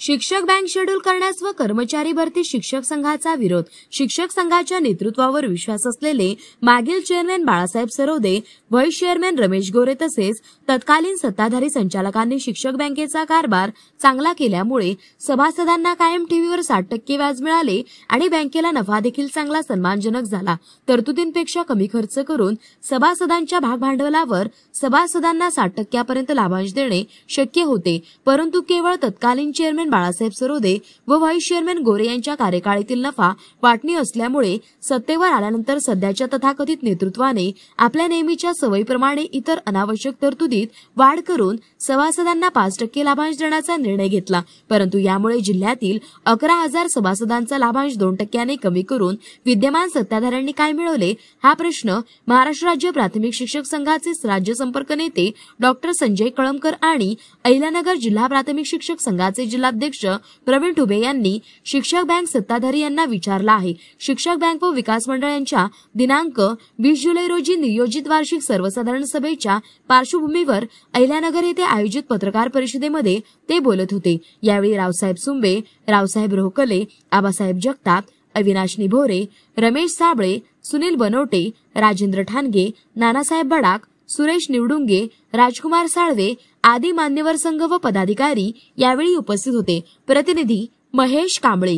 शिक्षक bank schedule करण्यास व कर्मचारी भरती शिक्षक संघाचा विरोध. शिक्षक संघाच्या नेतृत्वावर विश्वास असलेले मागील chairman Balasaheb Sarode, vice chairman Ramesh Gore तसेच तत्कालीन सत्ताधारी संचालकांनी शिक्षक बँकेचा कारभार चांगला केल्यामुळे सभासदांना कायम ठेवीवर 60% व्याज मिळाले आणि बँकेला नफा देखील चांगला सन्मानजनक झाला. तरतुदींपेक्षा कमी खर्च करून सभासदांच्या भागभांडवलावर सभासदांना 60% पर्यंत लाभांश देणे शक्य होते. परंतु केवळ तत्कालीन चेअरमॅन बाळासाहेब सरोदे व व्हाईस चेअरमॅन गोरे यांच्या कार्यकाळातील नफा वाटणी असल्यामुळे सत्तेवर आल्यानंतर सध्याच्या तथाकथित नेतृत्वाने आपल्या नेहमीच्या सवयीप्रमाणे इतर अनावश्यक तरतुदीत वाढ करून सभासदांना 5% लाभांश देण्याचा निर्णय घेतला. परंतु यामुळे जिल्ह्यातील 11,000 सभासदांचा लाभांश 2% कमी करून विद्यमान सत्ताधाऱ्यांनी काय मिळवले हा प्रश्न महाराष्ट्र राज्य प्राथमिक शिक्षक संघाचे राज्य संपर्क नेते डॉक्टर संजय कळमकर आणि अहिल्यानगर जिल्हा प्राथमिक शिक्षक संघाचे जिल्हाध्यक्ष प्रवीण ठुबे यांनी शिक्षक बँक सत्ताधारी यांना विचारला आहे. शिक्षक बँक व विकास मंडळ यांच्या दिनांक 20 जुलै रोजी नियोजित वार्षिक सर्वसाधारण सभेच्या पार्श्वभूमीवर अहिल्यानगर येथे आयोजित पत्रकार परिषदेमध्ये ते बोलत होते. यावेळी रावसाहेब सुंबे, रावसाहेब रोहकले, आबासाहेब जगताप, अविनाश निभोरे, रमेश साबळे, सुनील बनवटे, राजेंद्र ठाणगे, नानासाहेब बडाक, सुरेश निवडुंगे, राजकुमार साळवे आदी मान्यवर संघ व पदाधिकारी यावेळी उपस्थित होते. प्रतिनिधी महेश कांबळे.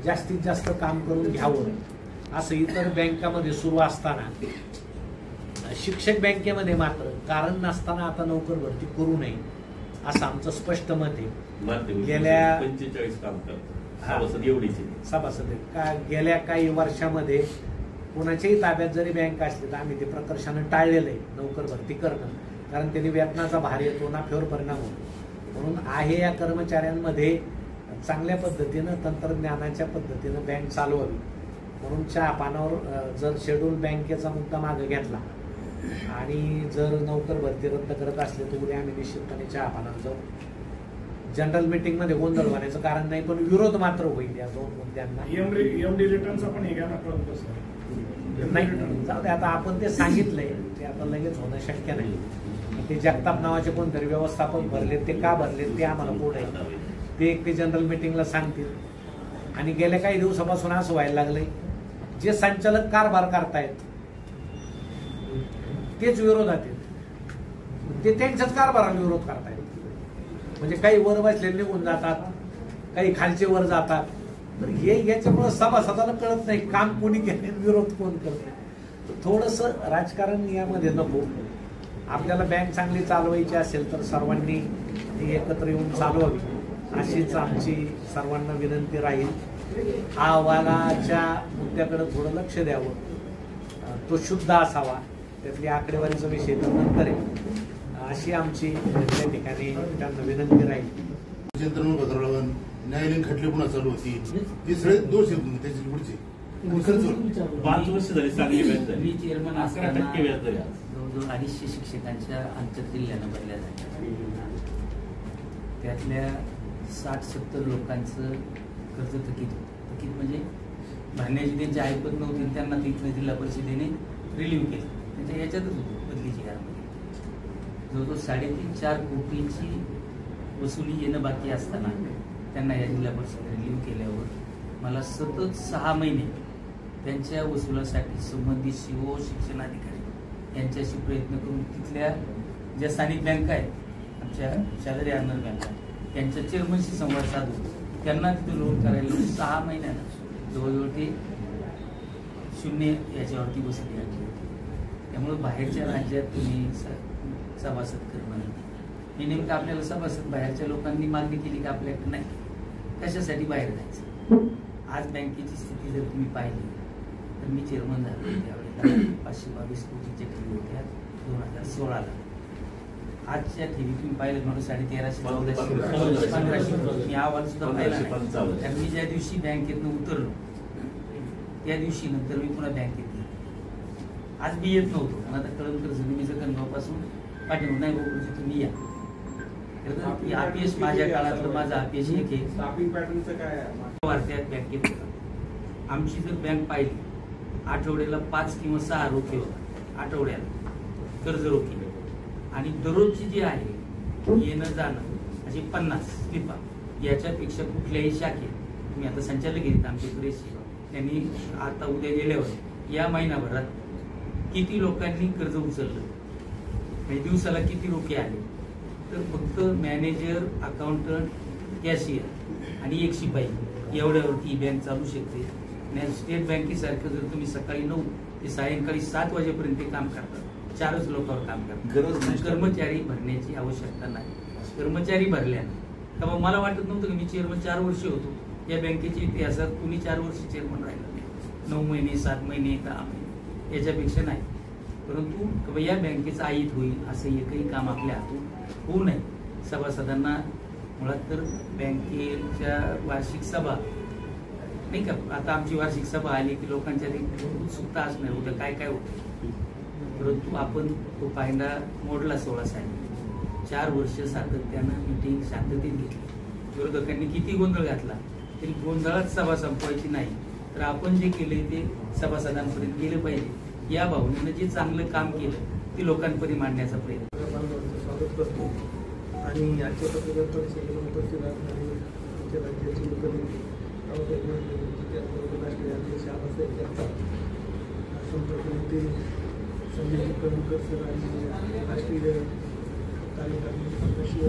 जास्तीत जास्त काम करून घ्यावं असं इतर बँकांमध्ये सुरू असताना शिक्षक बँकेमध्ये मात्र कारण नसताना आता नोकर भरती करू नये असं आमचं स्पष्ट मत आहे. गेल्या 45 काम सभासद एवढीच सभासद गेल्या काही वर्षामध्ये कोणाच्याही ताब्यात जरी बँक असली तर आम्ही ते प्रकर्षानं टाळलेलं आहे नोकर भरती करणं, कारण त्यांनी वेतनाचा भार येतो, नफ्यावर परिणाम होतो. म्हणून आहे या कर्मचाऱ्यांमध्ये चांगल्या पद्धतीनं तंत्रज्ञानाच्या पद्धतीनं बँक चालवावी म्हणून चहा पानावर जर शेड्यूल बँकेचा मुद्दा मागे घेतला आणि जर नोकर भरती रद्द करत असले तर उद्या आम्ही निश्चितपणे चहा पानावर जाऊ. जनरल मीटिंग मध्ये गोंधळ होण्याचं कारण नाही, पण विरोध मात्र होईल या दोन मुद्द्यांना. एमडी रिटर्नचा पण नाही जाऊ दे, आता आपण ते सांगितलंय ते आता लगेच होणं शक्य नाही. ते जगताप नावाचे कोणतरी व्यवस्थापक भरले, ते का भरले ते आम्हाला पुढे ते एक ते जनरल मीटिंगला सांगतील. आणि गेल्या काही दिवसापासून असं व्हायला लागलंय जे संचालक कारभार करतायत तेच विरोधात आहेत, ते त्यांच्याच कारभाराला विरोध करतायत. म्हणजे काही वर बसले निघून जातात, काही खालचे वर जातात. तर हे याच्यामुळे सभासदाला कळत नाही काम कोणी केले, विरोध कोण करते. थोडस राजकारण यामध्ये नको. आपल्याला बँक चांगली चालवायची असेल तर सर्वांनी एकत्र येऊन चालवावी अशीच आमची सर्वांना विनंती राहील. हा अहवालाच्या मुद्द्याकडे थोडं लक्ष द्यावं, तो शुद्ध असावा, त्यातली आकडेवारीचा विषय तर नंतर आहे अशी आमची त्या ठिकाणी त्यांना विनंती राहील. न्यायालयीन खटले पुन्हा चालू होती, ते सगळे दोष आहेत त्याची पुढचे 5 वर्ष झाली चांगली व्याज झाली. चेअरमन 11% व्याज झाली. जवळजवळ 250 शिक्षकांच्या आंतरजिल्ह्यानं भरल्या झाल्या. त्यातल्या 60-70 लोकांचं कर्ज थकीत म्हणजे भरण्याची त्यांची ऐपत नव्हती, त्यांना तिथनं जिल्हा परिषदेने रिलीव्ह केलं. त्यांच्या याच्यातच होतं बदलीची कामगिरी. जवळजवळ 3.5-4 कोटीची वसुली येणं बाकी असताना त्यांना या जिल्हा परिषदेने रिलीव्ह केल्यावर मला सतत 6 महिने त्यांच्या वसुलासाठी संबंधित सीओ, शिक्षणाधिकारी यांच्याशी प्रयत्न करून तिथल्या ज्या स्थानिक बँका आहेत, आमच्या शेजारी अन्नर बँका, त्यांच्या चेअरमनशी संवाद साधून त्यांना तिथे लोन करायला 6 महिन्यानं जवळजवळ ते 0 याच्यावरती वसुली आणली होती. त्यामुळे बाहेरच्या राज्यात तुम्ही सभासद करणं हे नेमकं आपल्याला सभासद बाहेरच्या लोकांनी मागणी केली की आपल्याकडे नाही, कशासाठी बाहेर जायचं. आज बँकेची स्थिती जर तुम्ही पाहिली तर मी चेअरमन झालो त्यावेळेला 522 कोटीच्या ठेवी होत्या 2016ला. आजच्या ठेवी तुम्ही पाहिलं म्हणून 1350-1400 1500 मी अहवाल सुद्धा पाहिला नाही. कारण मी ज्या दिवशी बँकेतनं उतरलो त्या दिवशी नंतर मी पुन्हा बँकेत गेलो. आज मी येत नव्हतो, पण आता कळमकर जमिनीचं कणगावपासून पाठवून नाही बघू तुम्ही या. आरपीएस माझ्या काळातलं माझं आरपीएस एक आहे. स्टाफिंग पॅटर्नचं काय वाढत्यात बँकेत आमची जर बँक पाहिली आठवड्याला 5 किंवा 6 रोखे होतात आठवड्याला कर्ज रोखे, आणि दररोजची जी आहे येणं जाणं अशी 50 स्लिपा याच्यापेक्षा कुठल्याही शाखेत तुम्ही आता संचालक आहेत आमचे सुरेशजी, त्यांनी आता उद्या गेल्यावर या महिनाभरात किती लोकांनी कर्ज उचललं, म्हणजे दिवसाला किती रोखे आले, तर फक्त मॅनेजर, अकाउंटंट, कॅशियर आणि एक शिपाई एवढ्यावरती ही बँक चालू शकते. आणि स्टेट बँकेसारखं जर तुम्ही सकाळी 9 ते सायंकाळी 7 वाजेपर्यंत ते काम करतात, 4च लोकांवर काम करतात, गरज नाही. कर्मचारी भरण्याची आवश्यकता नाही. कर्मचारी भरल्यानं तर मग मला वाटत नव्हतं की मी चेअरमन 4 वर्ष होतो या बँकेच्या इतिहासात, कुणी 4 वर्ष चेअरमन राहिलं नाही. 9 महिने, 7 महिने, 10 महिने याच्यापेक्षा नाही. परंतु या बँकेचं आयित होईल असं एकही काम आपल्या हातून होऊ नये. सभासदांना मुळात तर बँकेच्या वार्षिक सभा नाही का, आता आमची वार्षिक सभा आली की लोकांच्या उत्सुकता असणार उद्या काय काय होतं. परंतु आपण तो पायंडा मोडला 16 साली. 4 वर्ष सातत्यानं मिटिंग शांततेत घेतली. विरोधकांनी किती गोंधळ घातला तरी गोंधळात सभा संपवायची नाही. तर आपण जे केले ते सभासदांपर्यंत गेलं पाहिजे या भावनेनं जे चांगलं काम केलं ते लोकांपर्यंत मांडण्याचा प्रयत्न. स्वागत करतो आणि आजच्या पत्रकार परिषदेला उपस्थित असणारे आमच्या राज्याचे मुख्यमंत्री राष्ट्रीय अध्यक्ष आबासाहेब संपर्क नेते संजय कणकर सर आणि राष्ट्रीय कार्यकारी सदस्य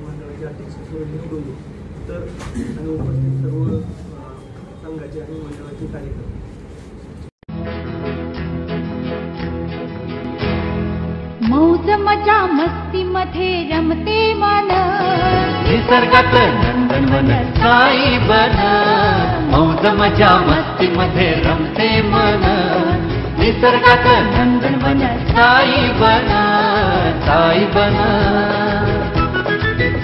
मंडळाचे अध्यक्ष सुरेश डोळे तर आणि उपस्थित सर्व संघाचे आणि मंडळाचे कार्यकर्ते. मौज मजा मस्ती मध्ये रमते मन, निसर्गात नंदनवन साई बन. मौज मजा मस्ती मध्ये रमते मन, निसर्गात नंदनवन साई बन, साई बन.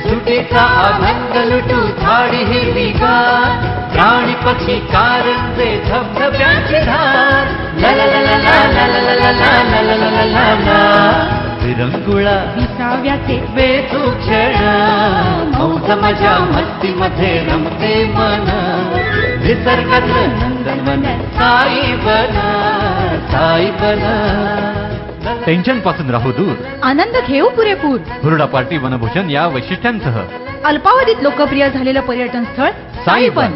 सुटीचा आनंद लुटू झाडी हिरवीगार, प्राणी पक्षी कारंजे धबधब्याची धार. ला ला ला ला ला ला ला ला ला ला ला ला ला ला. विरंगुळा विसाव्याचे बेतू क्षण, मौज मजा मस्ती मध्ये रमते मन, निसर्गात नंदनवन साई बन, साई बन. टेन्शन पासून राहू दूर, आनंद घेऊ पुरेपूर. हुरडा पार्टी वनभूषण या वैशिष्ट्यांसह अल्पावधीत लोकप्रिय झालेलं पर्यटन स्थळ साईबन.